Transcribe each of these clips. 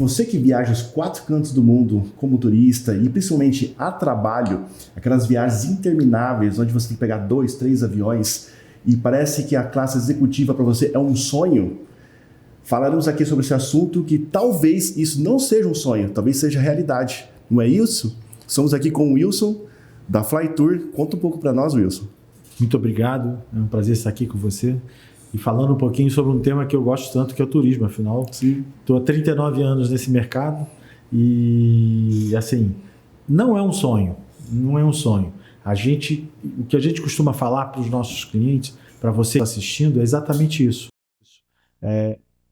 Você que viaja os 4 cantos do mundo como turista e principalmente a trabalho, aquelas viagens intermináveis onde você tem que pegar 2, 3 aviões e parece que a classe executiva para você é um sonho, falaremos aqui sobre esse assunto que talvez isso não seja um sonho, talvez seja realidade. Não é isso? Estamos aqui com o Wilson da Flytour. Conta um pouco para nós, Wilson. Muito obrigado, é um prazer estar aqui com você e falando um pouquinho sobre um tema que eu gosto tanto, que é o turismo. Afinal, estou há 39 anos nesse mercado e, assim, não é um sonho. O que a gente costuma falar para os nossos clientes, para você que está assistindo, é exatamente isso.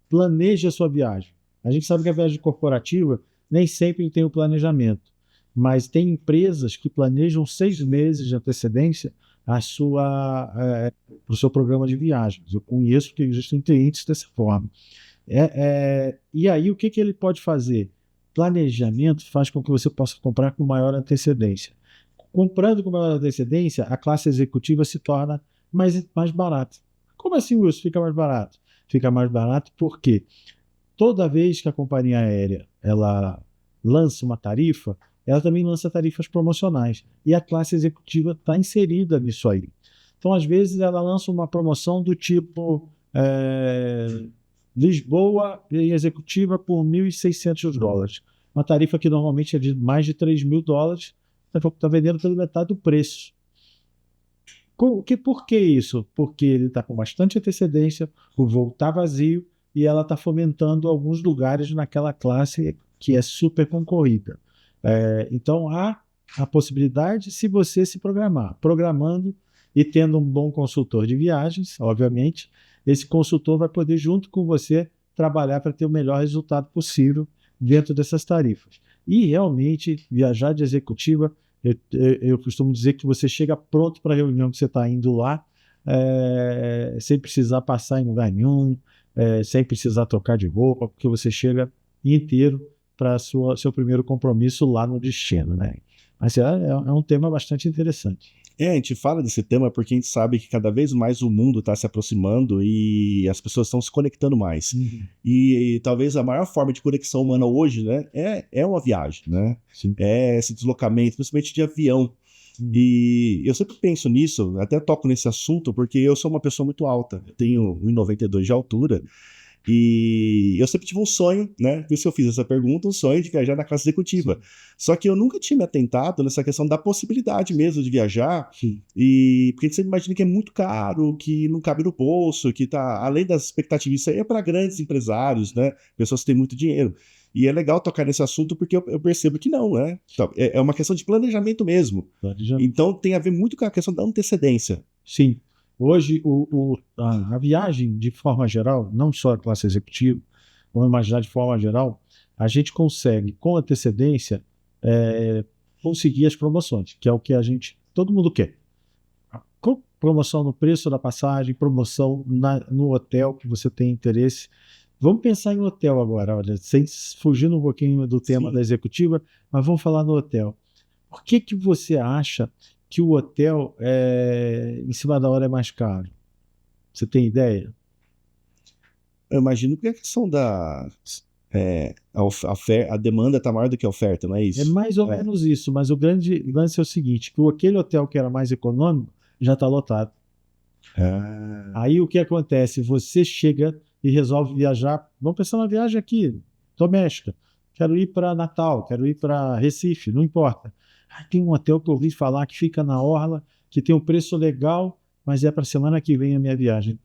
Planeje a sua viagem. A gente sabe que a viagem corporativa nem sempre tem o planejamento, mas tem empresas que planejam 6 meses de antecedência para o seu programa de viagens. Eu conheço que existem clientes dessa forma. E aí, o que ele pode fazer? Planejamento faz com que você possa comprar com maior antecedência. Comprando com maior antecedência, a classe executiva se torna mais barata. Como assim, Wilson, fica mais barato? Fica mais barato porque toda vez que a companhia aérea ela lança uma tarifa, ela também lança tarifas promocionais. E a classe executiva está inserida nisso aí. Então, às vezes, ela lança uma promoção do tipo Lisboa em executiva por $1.600. Uma tarifa que normalmente é de mais de $3.000, está vendendo pela metade do preço. Por que isso? Porque ele está com bastante antecedência, o voo está vazio e ela está fomentando alguns lugares naquela classe que é super concorrida. Então, há a possibilidade, se você se programando e tendo um bom consultor de viagens, obviamente, esse consultor vai poder, junto com você, trabalhar para ter o melhor resultado possível dentro dessas tarifas. E, realmente, viajar de executiva, eu costumo dizer que você chega pronto para a reunião que você está indo lá, sem precisar passar em lugar nenhum, sem precisar trocar de roupa, porque você chega inteiro para seu primeiro compromisso lá no destino, né? Mas é um tema bastante interessante. A gente fala desse tema porque a gente sabe que cada vez mais o mundo está se aproximando e as pessoas estão se conectando mais. Uhum. E talvez a maior forma de conexão humana hoje, né, é uma viagem, né? Sim. É esse deslocamento, principalmente de avião. E eu sempre penso nisso, até toco nesse assunto, porque eu sou uma pessoa muito alta. Eu tenho 1,92 de altura. E eu sempre tive um sonho, né? Por isso que eu fiz essa pergunta, um sonho de viajar na classe executiva. Só que eu nunca tinha me atentado nessa questão da possibilidade mesmo de viajar. E porque a gente sempre imagina que é muito caro, que não cabe no bolso, que tá além das expectativas. Isso aí é para grandes empresários, né? Pessoas que têm muito dinheiro. E é legal tocar nesse assunto porque eu percebo que não, né? Então, é uma questão de planejamento mesmo. Então tem a ver muito com a questão da antecedência. Sim. Hoje, a viagem, de forma geral, não só a classe executiva, vamos imaginar de forma geral, a gente consegue, com antecedência, conseguir as promoções, que é o que todo mundo quer. Promoção no preço da passagem, promoção no hotel que você tem interesse. Vamos pensar em hotel agora, olha, fugindo um pouquinho do tema da executiva, mas vamos falar no hotel. Por que você acha que o hotel em cima da hora é mais caro? Você tem ideia? Eu imagino que a questão da a demanda está maior do que a oferta, não é isso? É mais ou menos isso, mas o grande lance é o seguinte, que aquele hotel que era mais econômico já está lotado. Aí o que acontece? Você chega e resolve viajar, vamos pensar numa viagem aqui, doméstica. Quero ir para Natal, quero ir para Recife, não importa. Tem um hotel que eu ouvi falar que fica na orla, que tem um preço legal, mas é para a semana que vem a minha viagem.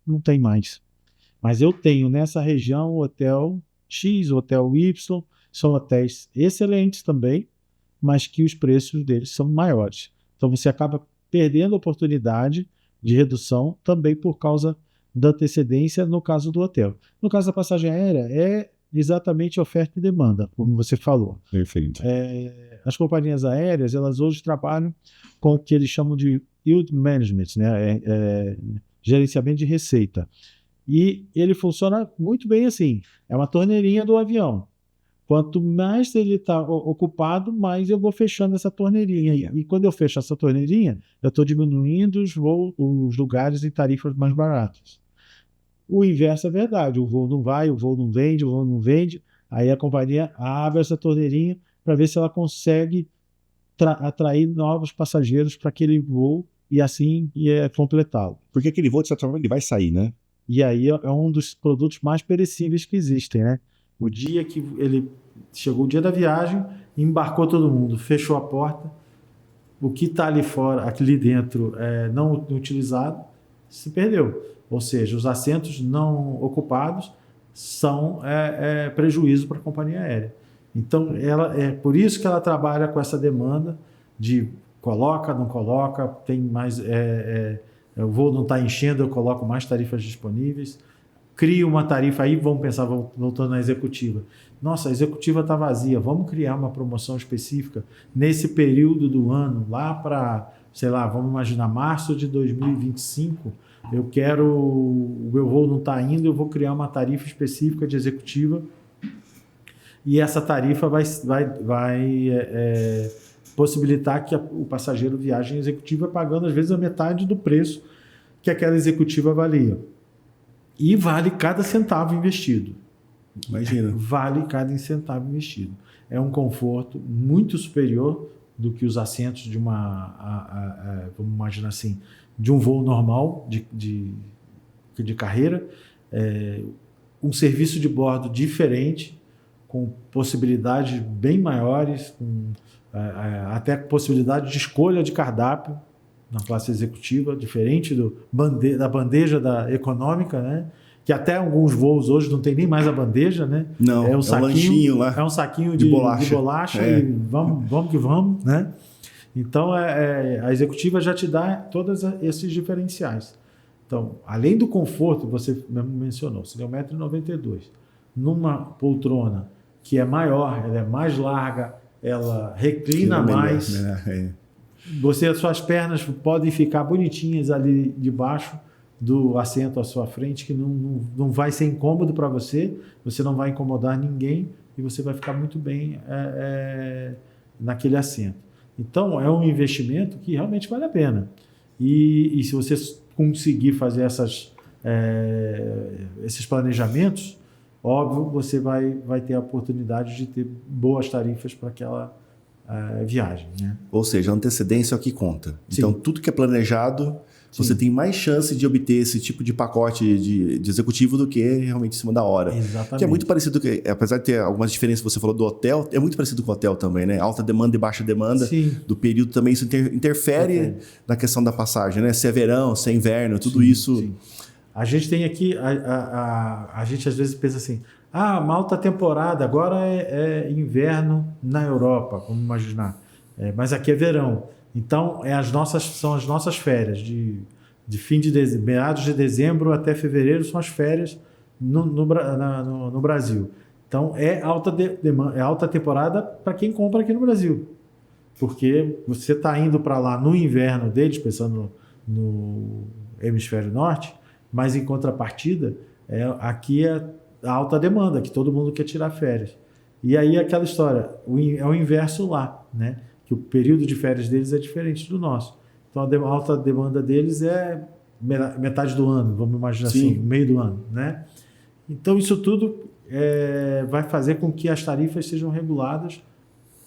Não tem mais. Mas eu tenho nessa região o hotel X, o hotel Y, são hotéis excelentes também, mas que os preços deles são maiores. Então você acaba perdendo a oportunidade de redução também por causa da antecedência no caso do hotel. No caso da passagem aérea, é exatamente oferta e demanda, como você falou. Perfeito. As companhias aéreas, elas hoje trabalham com o que eles chamam de yield management, né? Gerenciamento de receita. E ele funciona muito bem assim. É uma torneirinha do avião. Quanto mais ele está ocupado, mais eu vou fechando essa torneirinha. E quando eu fecho essa torneirinha, eu estou diminuindo os lugares em tarifas mais baratas. O inverso é verdade. O voo não vai, o voo não vende, Aí a companhia abre essa torneirinha para ver se ela consegue atrair novos passageiros para aquele voo e assim completá-lo. Porque aquele voo, de certa forma, ele vai sair, né? E aí é um dos produtos mais perecíveis que existem, né? O dia que ele chegou o dia da viagem, embarcou todo mundo, fechou a porta, o que está ali fora, ali dentro, não utilizado, se perdeu. Ou seja, os assentos não ocupados são prejuízo para a companhia aérea. Então, por isso que ela trabalha com essa demanda de coloca, não coloca, tem mais, o voo não está enchendo, eu coloco mais tarifas disponíveis, crio uma tarifa, aí vamos pensar, voltando na executiva. Nossa, a executiva está vazia, vamos criar uma promoção específica nesse período do ano, lá para, sei lá, vamos imaginar, março de 2025, o meu voo não está indo, eu vou criar uma tarifa específica de executiva e essa tarifa vai possibilitar que o passageiro viaje em executiva pagando às vezes a metade do preço que aquela executiva valia. E vale cada centavo investido. Imagina. Vale cada centavo investido. É um conforto muito superior do que os assentos de vamos imaginar assim, de um voo normal de carreira. Um serviço de bordo diferente, com possibilidades bem maiores, com até possibilidade de escolha de cardápio na classe executiva, diferente da bandeja da econômica, né? Que até alguns voos hoje não tem nem mais a bandeja, né? Não, é um lanchinho lá. É um saquinho de bolacha e vamos que vamos, né? Então, a executiva já te dá todos esses diferenciais. Então, além do conforto, você mesmo mencionou, seria 1,92 m. Numa poltrona que é maior, ela é mais larga, ela reclina mais. As suas pernas podem ficar bonitinhas ali debaixo do assento à sua frente, que não vai ser incômodo para você não vai incomodar ninguém e você vai ficar muito bem naquele assento. Então, é um investimento que realmente vale a pena. E se você conseguir fazer esses planejamentos, óbvio, você vai ter a oportunidade de ter boas tarifas para aquela viagem. Né? Ou seja, a antecedência é o que conta. Sim. Então, tudo que é planejado, sim, você tem mais chance de obter esse tipo de pacote de executivo do que realmente em cima da hora. Exatamente. Que é muito parecido, apesar de ter algumas diferenças, você falou do hotel, é muito parecido com o hotel também, né? Alta demanda e baixa demanda. Sim. Do período também, isso interfere na questão da passagem, né? Se é verão, se é inverno, tudo sim, isso... Sim. A gente tem aqui, a gente às vezes pensa assim, uma alta temporada, agora é inverno na Europa, vamos imaginar, mas aqui é verão. Então, são as nossas férias, de meados de dezembro até fevereiro são as férias no Brasil. Então, é alta temporada para quem compra aqui no Brasil, porque você está indo para lá no inverno deles, pensando no hemisfério norte, mas em contrapartida, aqui é a alta demanda, que todo mundo quer tirar férias. E aí aquela história, é o inverso lá, né? Que o período de férias deles é diferente do nosso. Então a alta demanda deles é metade do ano, vamos imaginar assim, meio do ano, né? Então isso tudo vai fazer com que as tarifas sejam reguladas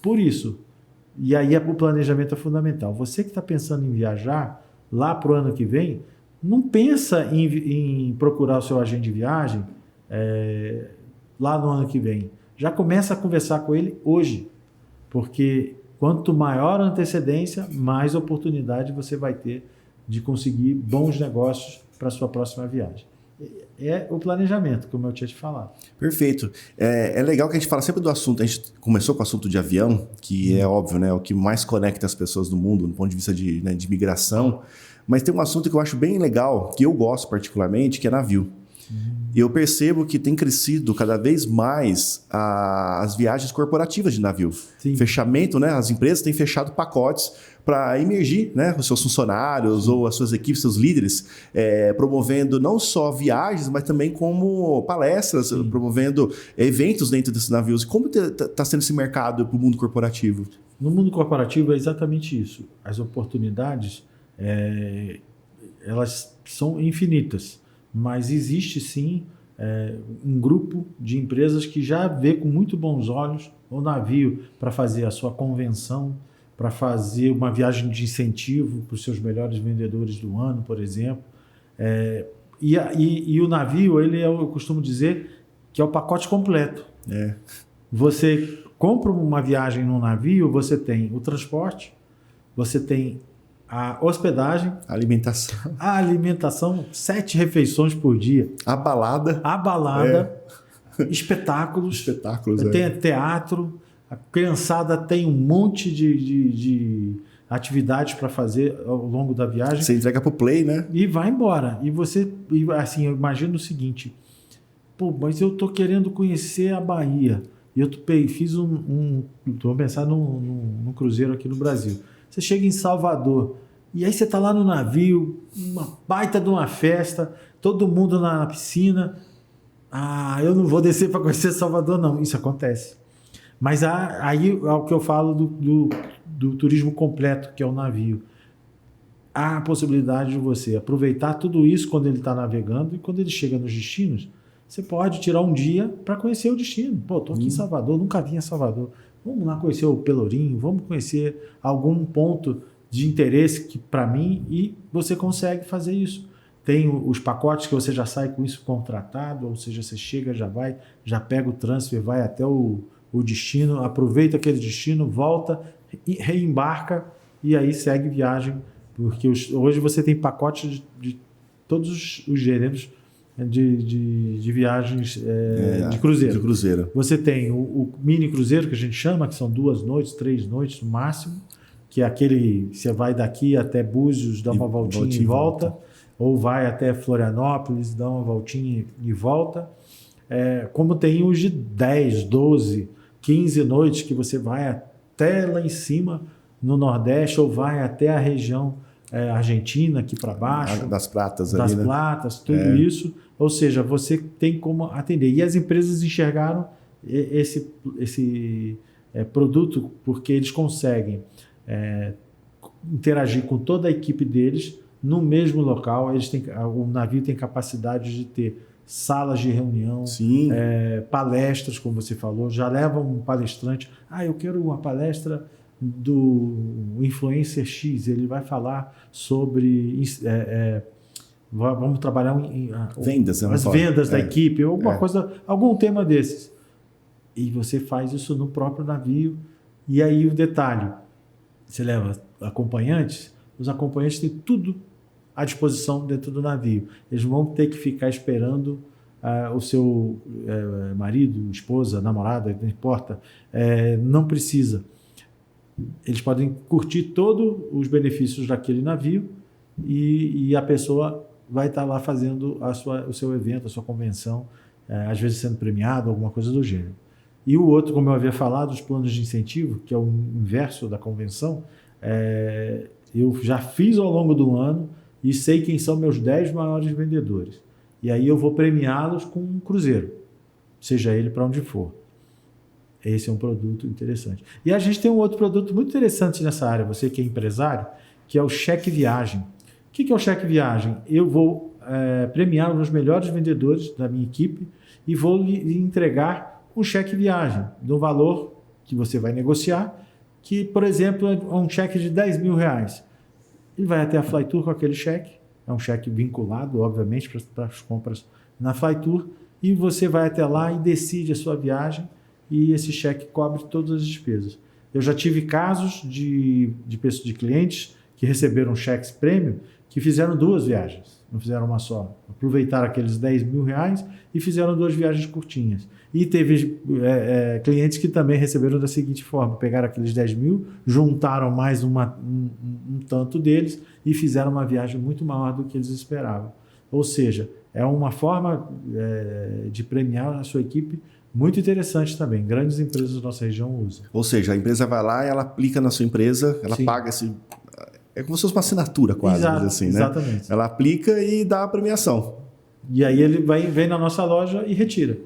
por isso. E aí o planejamento é fundamental. Você que está pensando em viajar lá para o ano que vem, não pensa em procurar o seu agente de viagem lá no ano que vem. Já começa a conversar com ele hoje, porque quanto maior a antecedência, mais oportunidade você vai ter de conseguir bons negócios para a sua próxima viagem. É o planejamento, como eu tinha te falado. Perfeito. É legal que a gente fala sempre do assunto, a gente começou com o assunto de avião, que é óbvio, né, o que mais conecta as pessoas do mundo, do ponto de vista de migração, mas tem um assunto que eu acho bem legal, que eu gosto particularmente, que é navio. E eu percebo que tem crescido cada vez mais as viagens corporativas de navio. Sim. Fechamento, né? As empresas têm fechado pacotes para imergir, né, os seus funcionários, sim, ou as suas equipes, seus líderes, promovendo não só viagens, mas também como palestras, sim, promovendo eventos dentro desses navios. Como está sendo esse mercado para o mundo corporativo? No mundo corporativo é exatamente isso. As oportunidades, elas são infinitas. Mas existe sim um grupo de empresas que já vê com muito bons olhos o navio para fazer a sua convenção, para fazer uma viagem de incentivo para os seus melhores vendedores do ano, por exemplo. E o navio, eu costumo dizer que é o pacote completo. Você compra uma viagem num navio, você tem o transporte, você tem a hospedagem, a alimentação, 7 refeições por dia, a balada, espetáculos, tem teatro, a criançada tem um monte de atividades para fazer ao longo da viagem. Você entrega pro play, né? E vai embora. E assim, eu imagino o seguinte: mas eu tô querendo conhecer a Bahia. E eu fiz vou pensar num cruzeiro aqui no Brasil. Você chega em Salvador, e aí você tá lá no navio, uma baita de uma festa, todo mundo na piscina. Eu não vou descer para conhecer Salvador, não. Isso acontece. Mas aí é o que eu falo do turismo completo, que é o navio. Há a possibilidade de você aproveitar tudo isso quando ele está navegando, e quando ele chega nos destinos, você pode tirar um dia para conhecer o destino. Estou aqui em Salvador, nunca vim a Salvador. Vamos lá conhecer o Pelourinho, vamos conhecer algum ponto de interesse que para mim, e você consegue fazer isso. Tem os pacotes que você já sai com isso contratado, ou seja, você chega, já pega o transfer, vai até o destino, aproveita aquele destino, volta, reembarca e aí segue viagem, porque hoje você tem pacotes de todos os gêneros de viagens de cruzeiro. Você tem o mini cruzeiro, que a gente chama, que são 2 noites, 3 noites no máximo, que é aquele que você vai daqui até Búzios, dá uma voltinha e volta, ou vai até Florianópolis, dá uma voltinha e volta. Como tem os de 10, 12, 15 noites, que você vai até lá em cima no Nordeste, ou vai até a região Argentina, aqui para baixo. Das Pratas. Das ali, Platas, tudo isso. Ou seja, você tem como atender. E as empresas enxergaram esse produto porque eles conseguem interagir com toda a equipe deles no mesmo local. O navio tem capacidade de ter salas de reunião, palestras, como você falou, já leva um palestrante. Eu quero uma palestra do influencer X, ele vai falar sobre vamos trabalhar as vendas da equipe, alguma coisa, algum tema desses. E você faz isso no próprio navio. E aí o detalhe, você leva acompanhantes, os acompanhantes têm tudo à disposição dentro do navio. Eles vão ter que ficar esperando o seu marido, esposa, namorada, não importa, não precisa. Eles podem curtir todos os benefícios daquele navio e a pessoa vai estar lá fazendo o seu evento, a sua convenção, às vezes sendo premiado, alguma coisa do gênero. E o outro, como eu havia falado, os planos de incentivo, que é o inverso da convenção, eu já fiz ao longo do ano e sei quem são meus 10 maiores vendedores. E aí eu vou premiá-los com um cruzeiro, seja ele para onde for. Esse é um produto interessante. E a gente tem um outro produto muito interessante nessa área, você que é empresário, que é o cheque viagem. O que é o cheque viagem? Eu vou premiar os meus melhores vendedores da minha equipe e vou lhe entregar um cheque viagem do valor que você vai negociar, que, por exemplo, é um cheque de R$10.000. Ele vai até a Flytour com aquele cheque, é um cheque vinculado, obviamente, para as compras na Flytour, e você vai até lá e decide a sua viagem, e esse cheque cobre todas as despesas. Eu já tive casos de clientes que receberam cheques prêmio que fizeram 2 viagens, não fizeram uma só. Aproveitaram aqueles R$10.000 e fizeram 2 viagens curtinhas. E teve clientes que também receberam da seguinte forma: pegaram aqueles 10.000, juntaram mais um tanto deles e fizeram uma viagem muito maior do que eles esperavam. Ou seja, é uma forma de premiar a sua equipe muito interessante também. Grandes empresas da nossa região usam. Ou seja, a empresa vai lá e ela aplica na sua empresa, ela paga esse... É como se fosse uma assinatura quase, assim, né? Exatamente. Ela aplica e dá a premiação. E aí ele vem na nossa loja e retira.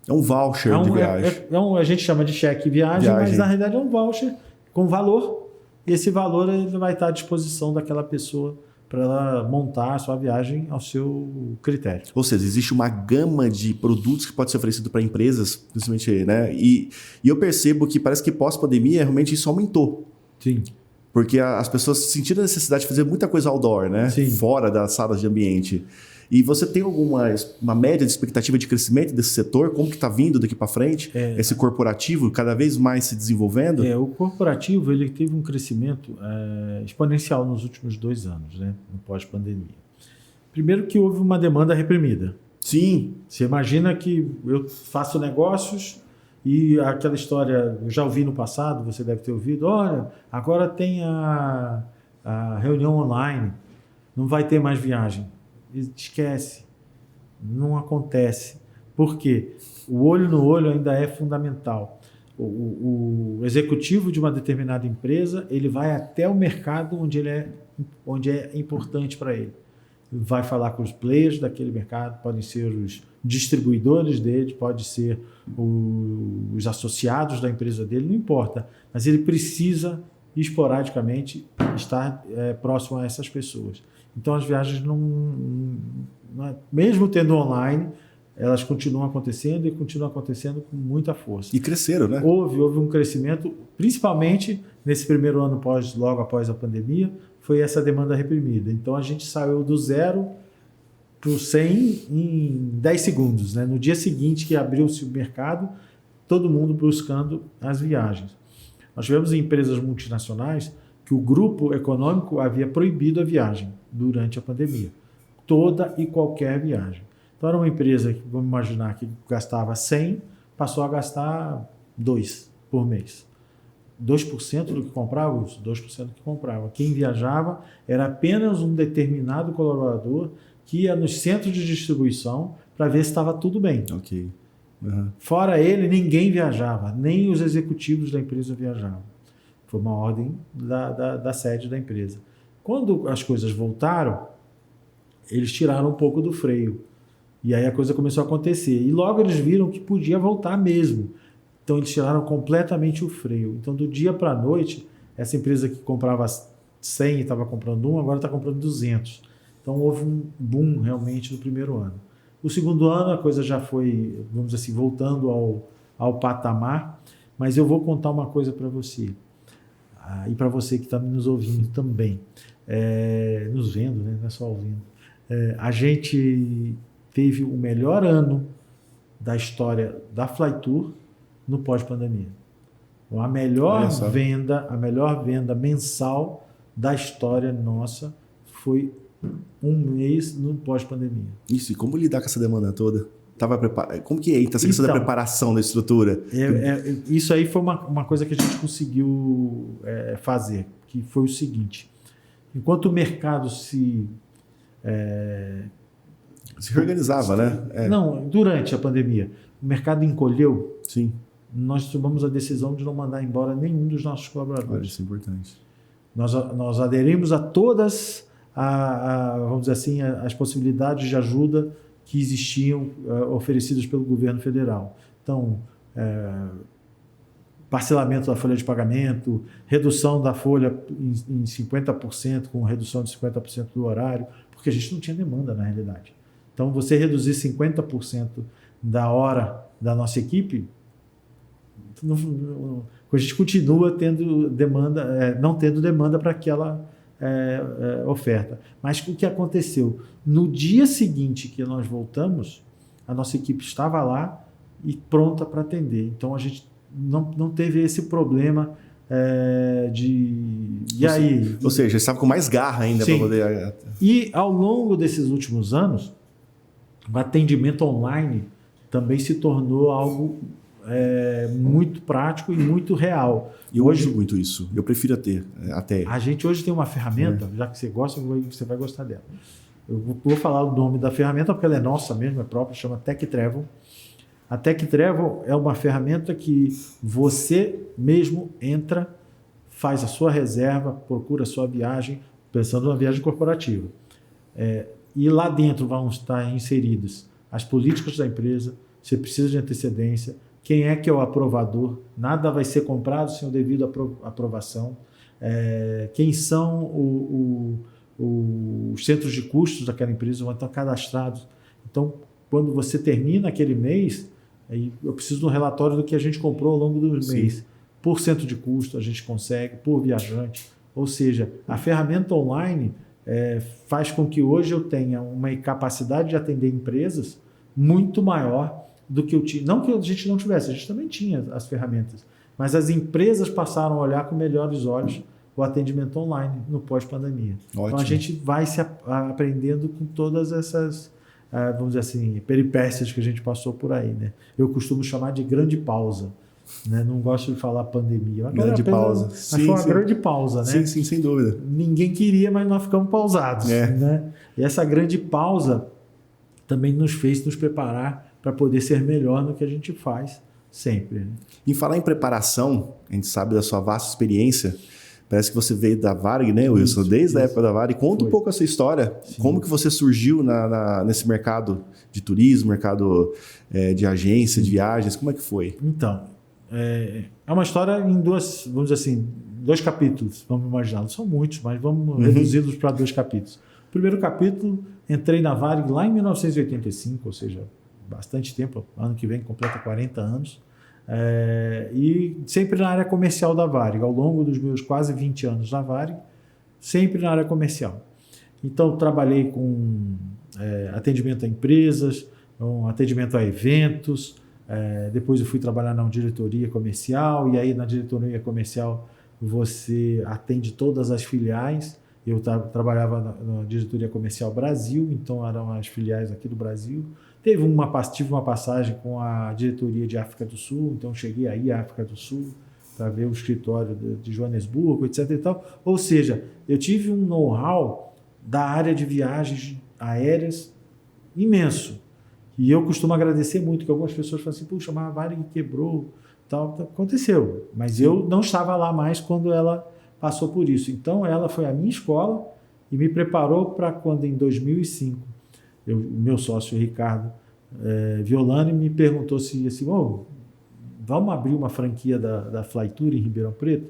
É um voucher de viagem. A gente chama de cheque viagem, mas na realidade é um voucher com valor. E esse valor ele vai estar à disposição daquela pessoa para ela montar a sua viagem ao seu critério. Ou seja, existe uma gama de produtos que pode ser oferecido para empresas, principalmente, né? E eu percebo que parece que pós-pandemia, realmente isso aumentou. Sim. Porque as pessoas sentiram a necessidade de fazer muita coisa outdoor, né? Sim. Fora das salas de ambiente. E você tem uma média de expectativa de crescimento desse setor? Como que está vindo daqui para frente? Esse corporativo cada vez mais se desenvolvendo? O corporativo ele teve um crescimento exponencial nos últimos 2 anos, né? No pós-pandemia. Primeiro que houve uma demanda reprimida. Sim. Você imagina que eu faço negócios e aquela história, eu já ouvi no passado, você deve ter ouvido, olha, agora tem a reunião online, não vai ter mais viagem. Esquece, não acontece. Por quê? O olho no olho ainda é fundamental. O executivo de uma determinada empresa, ele vai até o mercado onde é importante para ele. Vai falar com os players daquele mercado, podem ser os distribuidores dele, pode ser os associados da empresa dele, não importa. Mas ele precisa, esporadicamente, estar próximo a essas pessoas. Então, as viagens, mesmo tendo online, elas continuam acontecendo e continuam acontecendo com muita força. E cresceram, né? Houve um crescimento, principalmente nesse primeiro ano logo após a pandemia, foi essa demanda reprimida. Então, a gente saiu do 0 para o 100 em 10 segundos. Né? No dia seguinte que abriu-se o mercado, todo mundo buscando as viagens. Nós tivemos empresas multinacionais que o grupo econômico havia proibido a viagem durante a pandemia. Toda e qualquer viagem. Então, era uma empresa que, vamos imaginar, que gastava 100, passou a gastar 2 por mês. 2% do que comprava, 2% do que comprava. Quem viajava era apenas um determinado colaborador que ia nos centros de distribuição para ver se estava tudo bem. Ok. Uhum. Fora ele, ninguém viajava, nem os executivos da empresa viajavam. Foi uma ordem da sede da empresa. Quando as coisas voltaram, eles tiraram um pouco do freio. E aí a coisa começou a acontecer. E logo eles viram que podia voltar mesmo. Então eles tiraram completamente o freio. Então do dia para a noite, essa empresa que comprava 100 e estava comprando 1, agora está comprando 200. Então houve um boom realmente no primeiro ano. No segundo ano a coisa já foi, vamos dizer assim, voltando ao patamar. Mas eu vou contar uma coisa para você. E para você que está nos ouvindo também. Nos vendo, né? Não é só ouvindo. A gente teve o melhor ano da história da Flytour no pós-pandemia. Então, a melhor venda mensal da história nossa foi um mês no pós-pandemia. Isso, e como lidar com essa demanda toda? Como que está sendo essa preparação da estrutura? Isso aí foi uma coisa que a gente conseguiu fazer, que foi o seguinte. Enquanto o mercado se reorganizava, né? Não, durante a pandemia, o mercado encolheu. Sim. Nós tomamos a decisão de não mandar embora nenhum dos nossos colaboradores. Isso é importante. Nós aderimos a todas, vamos dizer assim, as possibilidades de ajuda que existiam oferecidas pelo governo federal. Então, parcelamento da folha de pagamento, redução da folha em 50%, com redução de 50% do horário, porque a gente não tinha demanda na realidade. Então, você reduzir 50% da hora da nossa equipe, a gente continua tendo demanda, não tendo demanda para aquela oferta. Mas o que aconteceu? No dia seguinte que nós voltamos, a nossa equipe estava lá e pronta para atender. Então, a gente não teve esse problema Ou seja, estava com mais garra ainda para poder... E ao longo desses últimos anos, o atendimento online também se tornou algo muito prático e muito real. Eu uso muito isso. Eu prefiro até. A gente hoje tem uma ferramenta, já que você gosta, você vai gostar dela. Eu vou falar o nome da ferramenta porque ela é nossa mesmo, é própria, chama TechTravel. A TechTravel é uma ferramenta que você mesmo entra, faz a sua reserva, procura a sua viagem, pensando numa viagem corporativa. E lá dentro vão estar inseridas as políticas da empresa, você precisa de antecedência, quem é que é o aprovador, nada vai ser comprado sem o devido aprovação, quem são os centros de custos daquela empresa vão estar cadastrados. Então, quando você termina aquele mês, aí eu preciso de um relatório do que a gente comprou ao longo do mês. Por centro de custo a gente consegue, por viajante. Ou seja, a ferramenta online faz com que hoje eu tenha uma capacidade de atender empresas muito maior do que eu tinha. Não que a gente não tivesse, a gente também tinha as ferramentas, mas as empresas passaram a olhar com melhores olhos o atendimento online no pós-pandemia. Então a gente vai se aprendendo com todas essas, vamos dizer assim, peripécias que a gente passou por aí, né? Eu costumo chamar de grande pausa, né? Não gosto de falar pandemia. Grande pausa. Mas foi uma grande pausa, né? Sim, sem dúvida. Ninguém queria, mas nós ficamos pausados, né? E essa grande pausa também nos fez nos preparar para poder ser melhor no que a gente faz sempre. Né? Em falar em preparação, a gente sabe da sua vasta experiência. Parece que você veio da Varig, né, Wilson? Desde a época da Varig. Conta um pouco essa história. Sim. Como que você surgiu nesse mercado de turismo, mercado de agência, de viagens? Como é que foi? Então, é uma história em dois capítulos, vamos imaginar. Não são muitos, mas vamos reduzi-los para 2 capítulos. O primeiro capítulo, entrei na Varig lá em 1985, ou seja, bastante tempo. Ano que vem completa 40 anos. E sempre na área comercial da Varig, ao longo dos meus quase 20 anos na Varig, sempre na área comercial. Então, trabalhei com atendimento a empresas, atendimento a eventos, depois eu fui trabalhar na diretoria comercial, e aí na diretoria comercial você atende todas as filiais. Eu trabalhava na diretoria comercial Brasil, então eram as filiais aqui do Brasil. Tive uma passagem com a diretoria de África do Sul, então cheguei aí à África do Sul para ver o escritório de Joanesburgo, etc. e tal. Ou seja, eu tive um know-how da área de viagens aéreas imenso. E eu costumo agradecer muito, que algumas pessoas falam assim, puxa, mas a Varig quebrou, tal. Aconteceu, mas eu não estava lá mais quando ela passou por isso. Então, ela foi a minha escola e me preparou para quando, em 2005, o meu sócio, Ricardo Violani, me perguntou se, assim, vamos abrir uma franquia da Flytour em Ribeirão Preto?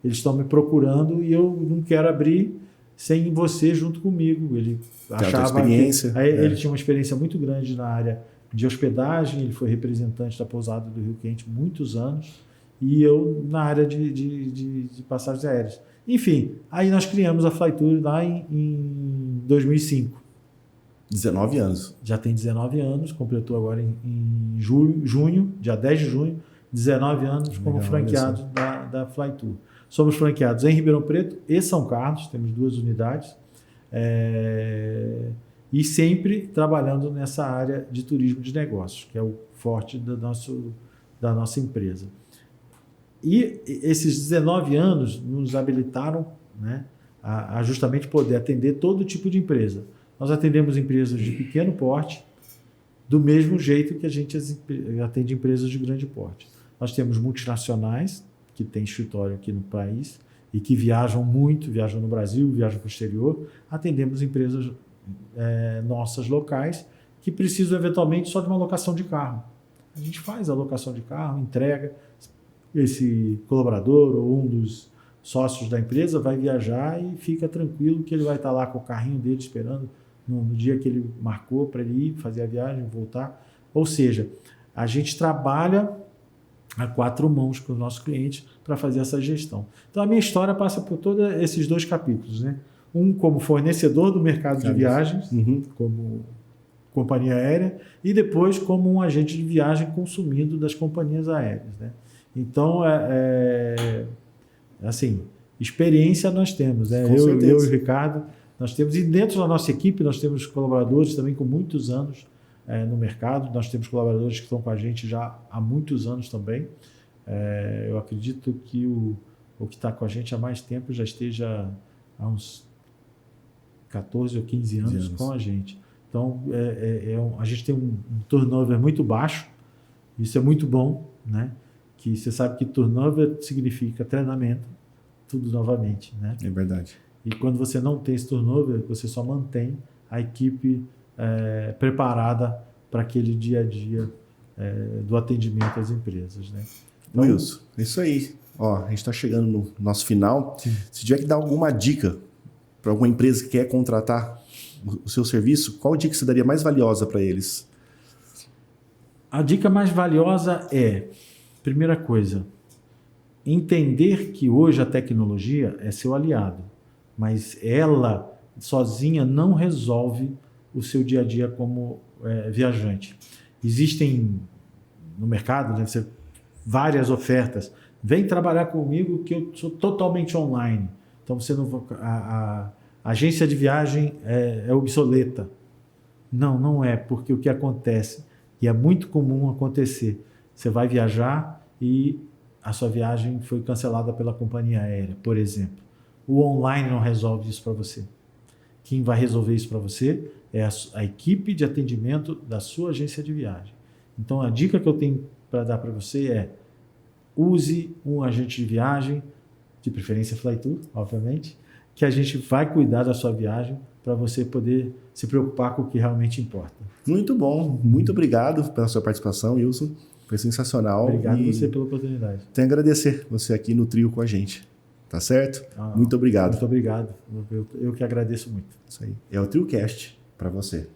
Eles estão me procurando e eu não quero abrir sem você junto comigo. Ele achava ele tinha uma experiência muito grande na área de hospedagem, ele foi representante da pousada do Rio Quente muitos anos, e eu na área de passagens aéreas. Enfim, aí nós criamos a Flytour lá em 2005. 19 anos. Já tem 19 anos, completou agora em junho, dia 10 de junho, 19 anos como franqueado da Flytour. Somos franqueados em Ribeirão Preto e São Carlos, temos 2 unidades, e sempre trabalhando nessa área de turismo de negócios, que é o forte da nossa empresa. E esses 19 anos nos habilitaram, né, a justamente poder atender todo tipo de empresa. Nós atendemos empresas de pequeno porte, do mesmo jeito que a gente atende empresas de grande porte. Nós temos multinacionais, que têm escritório aqui no país, e que viajam muito, viajam no Brasil, viajam para o exterior. Atendemos empresas nossas locais, que precisam eventualmente só de uma locação de carro. A gente faz a locação de carro, entrega, esse colaborador ou um dos sócios da empresa vai viajar e fica tranquilo que ele vai estar lá com o carrinho dele esperando no dia que ele marcou para ele ir fazer a viagem, voltar. Ou seja, a gente trabalha a 4 mãos com os nossos clientes para fazer essa gestão. Então, a minha história passa por todos esses 2 capítulos, né? Um como fornecedor do mercado de viagens, como companhia aérea, e depois como um agente de viagem consumindo das companhias aéreas, né? Então, assim, experiência nós temos, né? Eu e o Ricardo, nós temos, e dentro da nossa equipe nós temos colaboradores também com muitos anos no mercado, nós temos colaboradores que estão com a gente já há muitos anos também. Eu acredito que o que está com a gente há mais tempo já esteja há uns 14 ou 15 anos com a gente. Então, a gente tem um turnover muito baixo, isso é muito bom, né? Que você sabe que turnover significa treinamento, tudo novamente, né? É verdade. E quando você não tem esse turnover, você só mantém a equipe preparada para aquele dia a dia do atendimento às empresas, né? Então, Wilson, é isso aí. Ó, a gente está chegando no nosso final. Sim. Se tiver que dar alguma dica alguma empresa que quer contratar o seu serviço, qual dica você daria mais valiosa para eles? A dica mais valiosa é, primeira coisa, entender que hoje a tecnologia é seu aliado, mas ela sozinha não resolve o seu dia a dia como viajante. Existem no mercado, deve ser várias ofertas. Vem trabalhar comigo que eu sou totalmente online. Então você não a agência de viagem é obsoleta. Não é, porque o que acontece, e é muito comum acontecer, você vai viajar e a sua viagem foi cancelada pela companhia aérea, por exemplo. O online não resolve isso para você. Quem vai resolver isso para você é a equipe de atendimento da sua agência de viagem. Então a dica que eu tenho para dar para você é: use um agente de viagem, de preferência Flytour, obviamente, que a gente vai cuidar da sua viagem para você poder se preocupar com o que realmente importa. Muito bom, muito obrigado pela sua participação, Wilson. Foi sensacional. Obrigado você pela oportunidade. Tenho a agradecer você aqui no trio com a gente. Tá certo? Muito obrigado. Muito obrigado. Eu que agradeço muito. Isso aí. É o TrioCast para você.